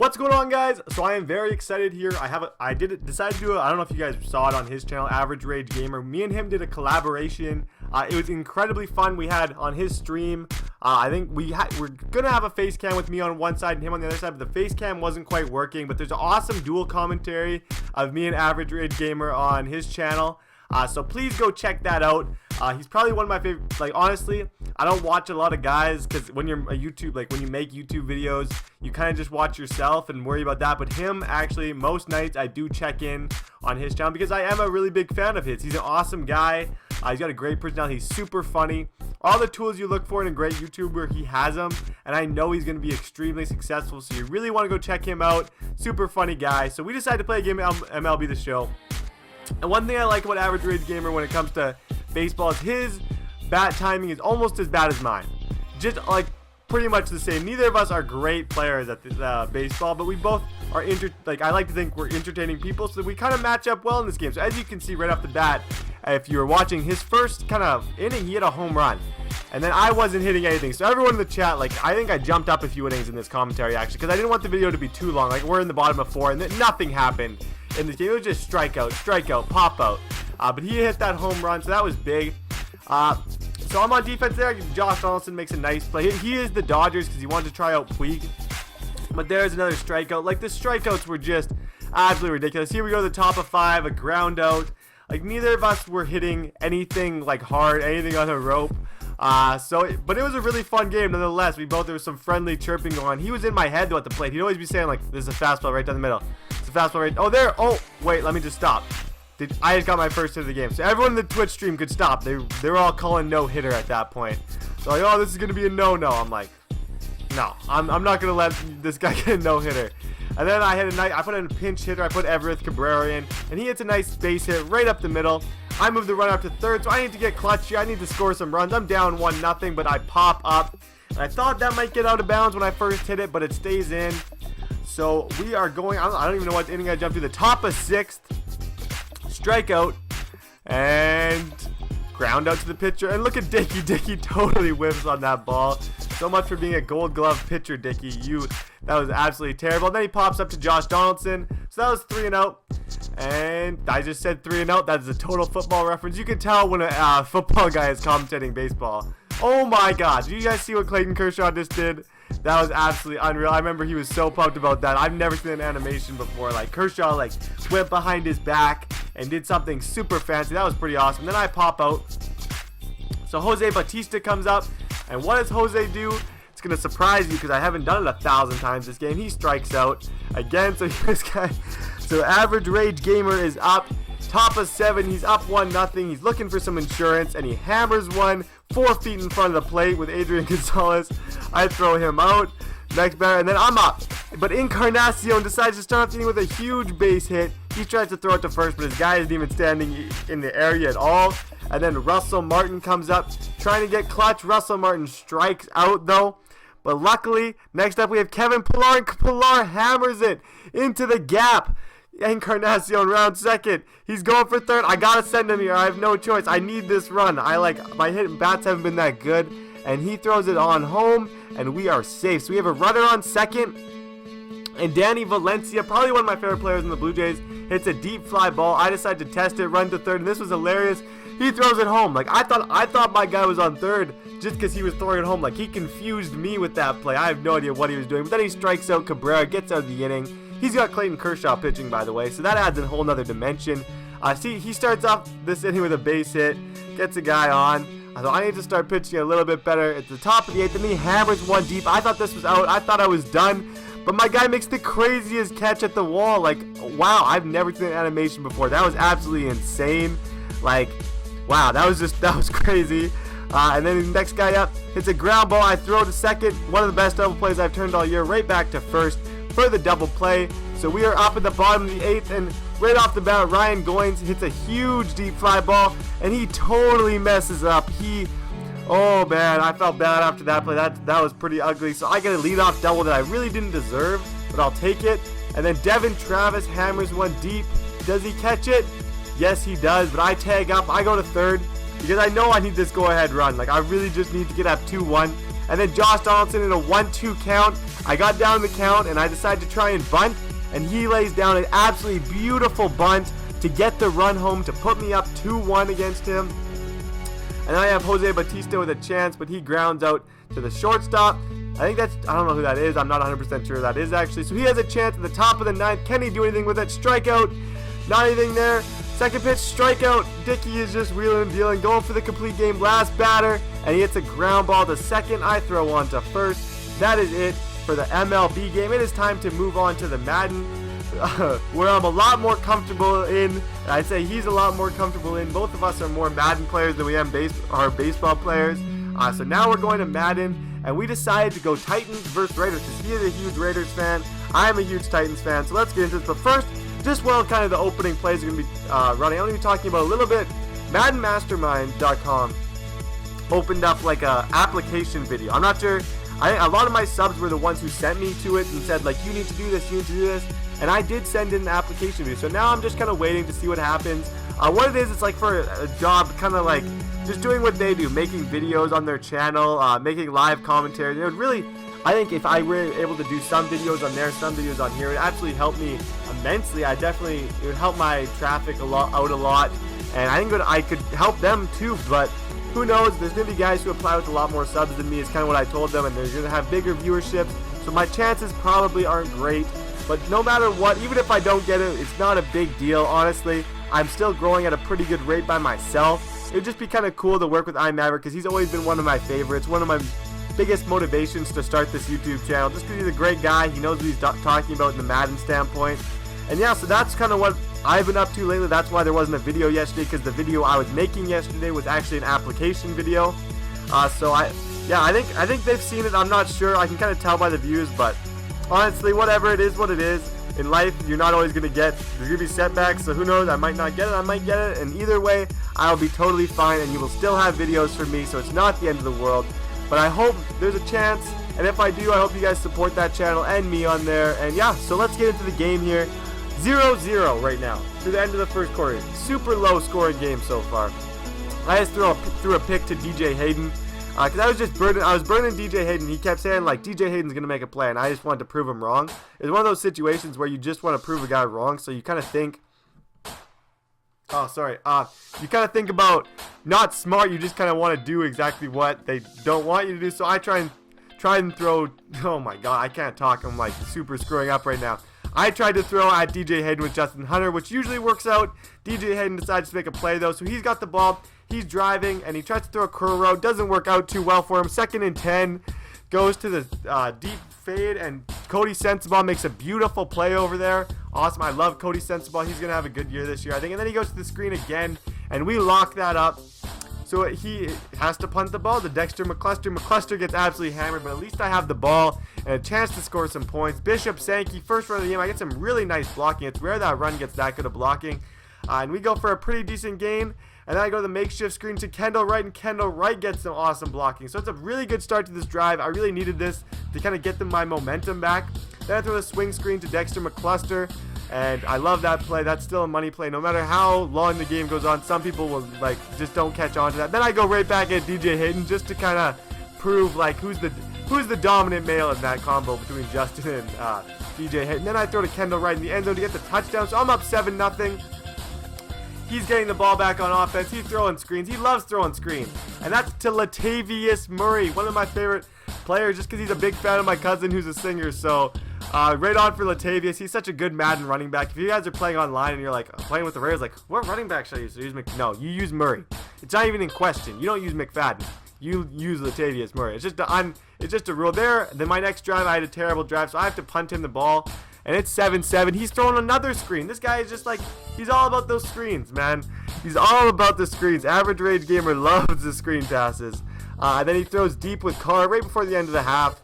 What's going on, guys? So I am very excited here. I decided to do it. I don't know if you guys saw it on his channel, Average Rage Gamer. Me and him did a collaboration. It was incredibly fun. We had on his stream. I think we're gonna have a face cam with me on one side and him on the other side, but the face cam wasn't quite working. But there's an awesome dual commentary of me and Average Rage Gamer on his channel. So please go check that out. He's probably one of my favorite. Like, honestly, I don't watch a lot of guys because when you're a YouTube, like when you make YouTube videos, you kind of just watch yourself and worry about that. But him, actually, most nights I do check in on his channel because I am a really big fan of his. He's an awesome guy. He's got a great personality. He's super funny. All the tools you look for in a great YouTuber, he has them. And I know he's going to be extremely successful. So you really want to go check him out. Super funny guy. So we decided to play a game of MLB The Show. And one thing I like about Average Rage Gamer when it comes to baseball is his bat timing is almost as bad as mine. Just like pretty much the same. Neither of us are great players at baseball, but we both are I like to think we're entertaining people, so we kind of match up well in this game. So as you can see right off the bat, if you were watching his first kind of inning, he hit a home run. And then I wasn't hitting anything. So everyone in the chat, like, I think I jumped up a few innings in this commentary actually, because I didn't want the video to be too long. Like, we're in the bottom of 4 and then nothing happened in this game. It was just strikeout, pop out. But he hit that home run, so that was big. So I'm on defense there. Josh Donaldson makes a nice play. He is the Dodgers because he wanted to try out Puig. But there's another strikeout. Like, the strikeouts were just absolutely ridiculous. Here we go to the top of 5, a ground out. Like, neither of us were hitting anything like hard, anything on a rope. But it was a really fun game nonetheless. There was some friendly chirping going on. He was in my head though at the plate. He'd always be saying like, "This is a fastball right down the middle. It's a fastball right." Oh, there. Oh, wait. Let me just stop. I just got my first hit of the game. So everyone in the Twitch stream could stop. They were all calling no hitter at that point. So like, oh, this is gonna be a no-no. I'm like, no, I'm not gonna let this guy get a no-hitter. And then I put in a pinch hitter. I put Everett Cabrera in, and he hits a nice base hit right up the middle. I move the runner up to third, so I need to get clutch here. I need to score some runs. I'm down 1-0, but I pop up. And I thought that might get out of bounds when I first hit it, but it stays in. So we are going. I don't even know what inning I jumped to. The top of 6th, strikeout, and ground out to the pitcher. And look at Dickey. Dickey totally whiffs on that ball. So much for being a Gold Glove pitcher, Dickey. That was absolutely terrible. And then he pops up to Josh Donaldson. So that was 3-0. And I just said 3-0. That is a total football reference. You can tell when a football guy is commentating baseball. Oh my God. Did you guys see what Clayton Kershaw just did? That was absolutely unreal. I remember he was so pumped about that. I've never seen an animation before. Like, Kershaw like went behind his back and did something super fancy. That was pretty awesome. Then I pop out. So José Bautista comes up. And what does Jose do? It's going to surprise you because I haven't done it 1,000 times this game. He strikes out again. So this guy, so Average Rage Gamer is up. Top of 7. He's up 1-0. He's looking for some insurance. And he hammers one 4 feet in front of the plate with Adrian Gonzalez. I throw him out. Next batter. And then I'm up. But Encarnacion decides to start off the inning with a huge base hit. He tries to throw it to first, but his guy isn't even standing in the area at all. And then Russell Martin comes up trying to get clutch. Russell Martin strikes out though. But luckily, next up we have Kevin Pillar. And Pillar hammers it into the gap. Encarnacion round second. He's going for third. I gotta send him here. I have no choice. I need this run. My hit bats haven't been that good. And he throws it on home. And we are safe. So we have a runner on second. And Valencia, probably one of my favorite players in the Blue Jays, hits a deep fly ball. I decide to test it, run to third, and this was hilarious. He throws it home. Like, I thought my guy was on third just because he was throwing it home. Like, he confused me with that play. I have no idea what he was doing. But then he strikes out Cabrera, gets out of the inning. He's got Clayton Kershaw pitching, by the way, so that adds a whole nother dimension. See, he starts off this inning with a base hit, gets a guy on. So I need to start pitching a little bit better. At the top of the 8th, and he hammers one deep. I thought this was out. I thought I was done. But my guy makes the craziest catch at the wall. Like, wow, I've never seen an animation before. That was absolutely insane. Like, wow, that was crazy. And then the next guy up hits a ground ball. I throw to second. One of the best double plays I've turned all year. Right back to first for the double play. So we are up at the bottom of the 8th. And right off the bat, Ryan Goins hits a huge deep fly ball. And he totally messes up. Oh man, I felt bad after that play. That was pretty ugly. So I get a leadoff double that I really didn't deserve, but I'll take it. And then Devin Travis hammers one deep. Does he catch it? Yes, he does. But I tag up. I go to third because I know I need this go-ahead run. Like, I really just need to get up 2-1. and then Josh Donaldson in a 1-2 count. I got down the count, and I decided to try and bunt, and he lays down an absolutely beautiful bunt to get the run home to put me up 2-1 against him. And then I have José Bautista with a chance, but he grounds out to the shortstop. I don't know who that is. I'm not 100% sure who that is actually. So he has a chance at the top of the ninth. Can he do anything with it? Strikeout. Not anything there. Second pitch, strikeout. Dickey is just wheeling and dealing, going for the complete game. Last batter, and he hits a ground ball to second. I throw one to first. That is it for the MLB game. It is time to move on to the Madden, where I'm a lot more comfortable in. I'd say he's a lot more comfortable in. Both of us are more Madden players than we are baseball players. So now we're going to Madden. And we decided to go Titans versus Raiders because he is a huge Raiders fan. I am a huge Titans fan. So let's get into this. But first, just while kind of the opening plays are going to be running, I'm going to be talking about a little bit. MaddenMastermind.com opened up like a application video. I'm not sure. A lot of my subs were the ones who sent me to it and said, like, you need to do this, you need to do this. And I did send in an application video. So now I'm just kind of waiting to see what happens. What it is, it's like for a job, kind of like just doing what they do, making videos on their channel, making live commentary. It would really, I think if I were able to do some videos on there, some videos on here, it would actually help me immensely. It would help my traffic out a lot. And I think I could help them too, but who knows? There's going to be guys who apply with a lot more subs than me, is kind of what I told them, and they're going to have bigger viewerships. So my chances probably aren't great. But no matter what, even if I don't get it, it's not a big deal, honestly. I'm still growing at a pretty good rate by myself. It would just be kind of cool to work with iMaverick because he's always been one of my favorites, one of my biggest motivations to start this YouTube channel, just because he's a great guy. He knows what he's talking about in the Madden standpoint. And yeah, so that's kind of what I've been up to lately. That's why there wasn't a video yesterday, because the video I was making yesterday was actually an application video. So I think they've seen it. I'm not sure. I can kind of tell by the views, but honestly, whatever, it is what it is. In life, you're not always going to get, there's going to be setbacks, so who knows, I might not get it, I might get it, and either way, I'll be totally fine, and you will still have videos from me, so it's not the end of the world. But I hope there's a chance, and if I do, I hope you guys support that channel and me on there. And yeah, so let's get into the game here. 0-0 right now, through the end of the first quarter. Super low scoring game so far. I just threw a pick to DJ Hayden. Because I was burning DJ Hayden. He kept saying, like, DJ Hayden's going to make a play, and I just wanted to prove him wrong. It's one of those situations where you just want to prove a guy wrong, so you kind of think, you kind of think about not smart, you just kind of want to do exactly what they don't want you to do. So I try and throw, oh my god, I can't talk, I'm like super screwing up right now. I tried to throw at DJ Hayden with Justin Hunter, which usually works out. DJ Hayden decides to make a play though, so he's got the ball. He's driving, and he tries to throw a curl route. Doesn't work out too well for him. 2nd and 10. Goes to the deep fade, and Cody Sensabaugh makes a beautiful play over there. Awesome. I love Cody Sensabaugh. He's going to have a good year this year, I think. And then he goes to the screen again, and we lock that up. So he has to punt the ball to Dexter McCluster. McCluster gets absolutely hammered, but at least I have the ball and a chance to score some points. Bishop Sankey, first run of the game. I get some really nice blocking. It's rare that run gets that good of blocking. And we go for a pretty decent gain. And then I go to the makeshift screen to Kendall Wright, and Kendall Wright gets some awesome blocking. So it's a really good start to this drive. I really needed this to kind of get my momentum back. Then I throw the swing screen to Dexter McCluster, and I love that play. That's still a money play. No matter how long the game goes on, some people will just don't catch on to that. Then I go right back at DJ Hayden just to kind of prove who's the dominant male in that combo between Justin and DJ Hayden. Then I throw to Kendall Wright in the end zone to get the touchdown. So I'm up 7-0. He's getting the ball back on offense. He's throwing screens. He loves throwing screens. And that's to Latavius Murray, one of my favorite players, just because he's a big fan of my cousin who's a singer. So right on for Latavius. He's such a good Madden running back. If you guys are playing online and you're like playing with the Raiders, like, what running back should I use? No, you use Murray. It's not even in question. You don't use McFadden. You use Latavius Murray. It's just a rule there. Then my next drive, I had a terrible drive, so I have to punt him the ball. And it's 7-7. He's throwing another screen. This guy is just he's all about those screens, man. He's all about the screens. Average Rage Gamer loves the screen passes. Then he throws deep with Carr right before the end of the half.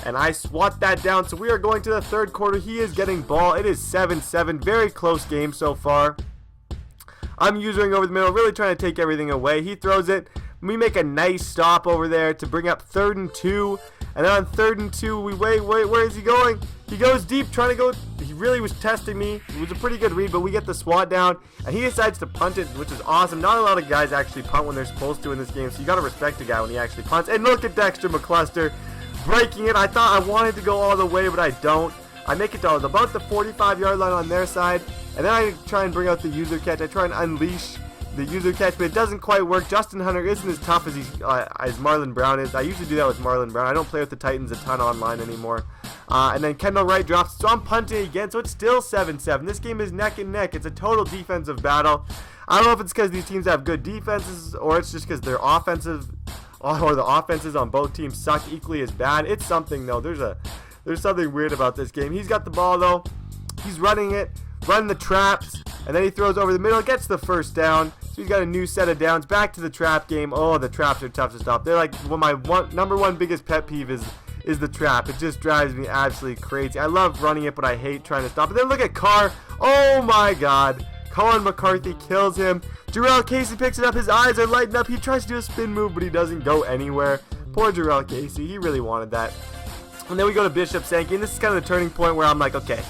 And I swat that down. So we are going to the third quarter. He is getting ball. It is 7-7. Very close game so far. I'm using over the middle, really trying to take everything away. He throws it. We make a nice stop over there to bring up 3rd and 2. And then on 3rd and 2, we wait, where is he going? He goes deep, trying to go. He really was testing me. It was a pretty good read, but we get the swat down, and he decides to punt it, which is awesome. Not a lot of guys actually punt when they're supposed to in this game, so you got to respect the guy when he actually punts. And look at Dexter McCluster breaking it. I thought I wanted to go all the way, but I don't. I make it to about the 45-yard line on their side, and then I try and bring out the user catch. I try and unleash the user catch, but it doesn't quite work. Justin Hunter isn't as tough as Marlon Brown is. I usually do that with Marlon Brown. I don't play with the Titans a ton online anymore. And then Kendall Wright drops, so I'm punting again, so it's still 7-7. This game is neck and neck. It's a total defensive battle. I don't know if it's because these teams have good defenses, or it's just because their offensive, or the offenses on both teams suck equally as bad. It's something, though. There's something weird about this game. He's got the ball, though. He's running the traps, and then he throws over the middle, gets the first down. So he's got a new set of downs. Back to the trap game. Oh, the traps are tough to stop. They're like number one biggest pet peeve is the trap. It just drives me absolutely crazy. I love running it, but I hate trying to stop it. Then look at Carr. Oh my God. Colin McCarthy kills him. Jarrell Casey picks it up. His eyes are lighting up. He tries to do a spin move, but he doesn't go anywhere. Poor Jarrell Casey. He really wanted that. And then we go to Bishop Sankey, and this is kind of the turning point where I'm like, okay,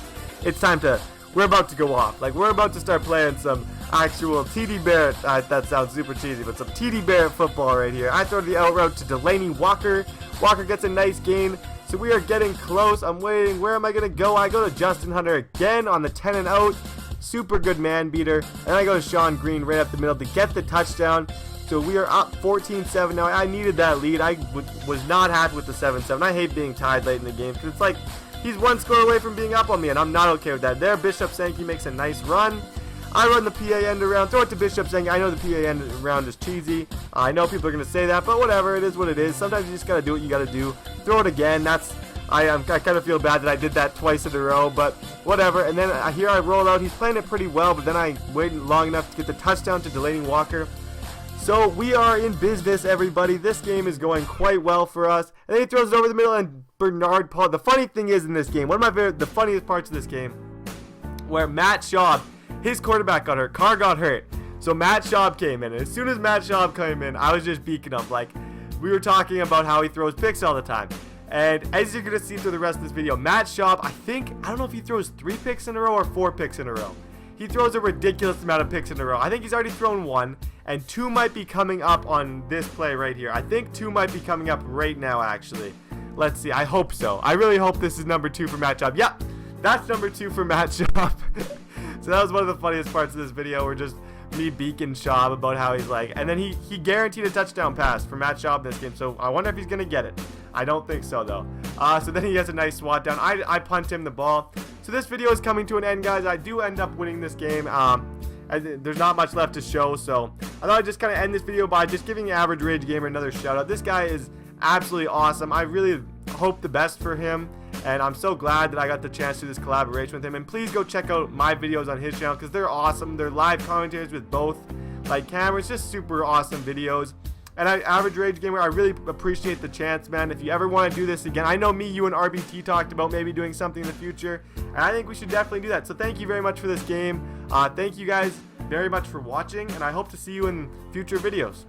it's time to, we're about to go off. Like, we're about to start playing some actual TDBarrett, that sounds super cheesy, but some TDBarrett football right here. I throw the out route to Delanie Walker. Walker gets a nice gain, so we are getting close. I'm waiting. Where am I going to go? I go to Justin Hunter again on the 10 and out. Super good man beater. And I go to Sean Green right up the middle to get the touchdown. So we are up 14-7 now. I needed that lead. I was not happy with the 7-7. I hate being tied late in the game because it's like he's one score away from being up on me, and I'm not okay with that. There, Bishop Sankey makes a nice run. I run the PA end around, throw it to Bishop Sankey. I know the PA end around is cheesy. I know people are going to say that, but whatever. It is what it is. Sometimes you just got to do what you got to do. Throw it again. I kind of feel bad that I did that twice in a row, but whatever. And then here I roll out. He's playing it pretty well, but then I waited long enough to get the touchdown to Delanie Walker. So we are in business, everybody. This game is going quite well for us. And then he throws it over the middle, and Bernard Paul. The funny thing is in this game, one of the funniest parts of this game, where Matt Schaub, his quarterback got hurt. Carr got hurt. So Matt Schaub came in. And as soon as Matt Schaub came in, I was just beaking up. Like, we were talking about how he throws picks all the time. And as you're going to see through the rest of this video, Matt Schaub, I don't know if he throws 3 picks in a row or 4 picks in a row. He throws a ridiculous amount of picks in a row. I think he's already thrown 1, and 2 might be coming up on this play right here. I think 2 might be coming up right now, actually. Let's see. I hope so. I really hope this is number 2 for Matt Schaub. Yep, that's number 2 for Matt Schaub. So that was one of the funniest parts of this video, where just me beaking Schaub about how he's like, and then he guaranteed a touchdown pass for Matt Schaub this game. So I wonder if he's going to get it. I don't think so, though. So then he has a nice swat down. I punt him the ball. So this video is coming to an end, guys. I do end up winning this game. There's not much left to show, so I thought I'd just kind of end this video by just giving Average Rage Gamer another shout out. This guy is absolutely awesome. I really hope the best for him, and I'm so glad that I got the chance to do this collaboration with him. And please go check out my videos on his channel, because they're awesome. They're live commentators with both cameras, just super awesome videos. And Average Rage Gamer, I really appreciate the chance, man. If you ever want to do this again, I know me, you, and RBT talked about maybe doing something in the future, and I think we should definitely do that. So thank you very much for this game. Thank you guys very much for watching, and I hope to see you in future videos.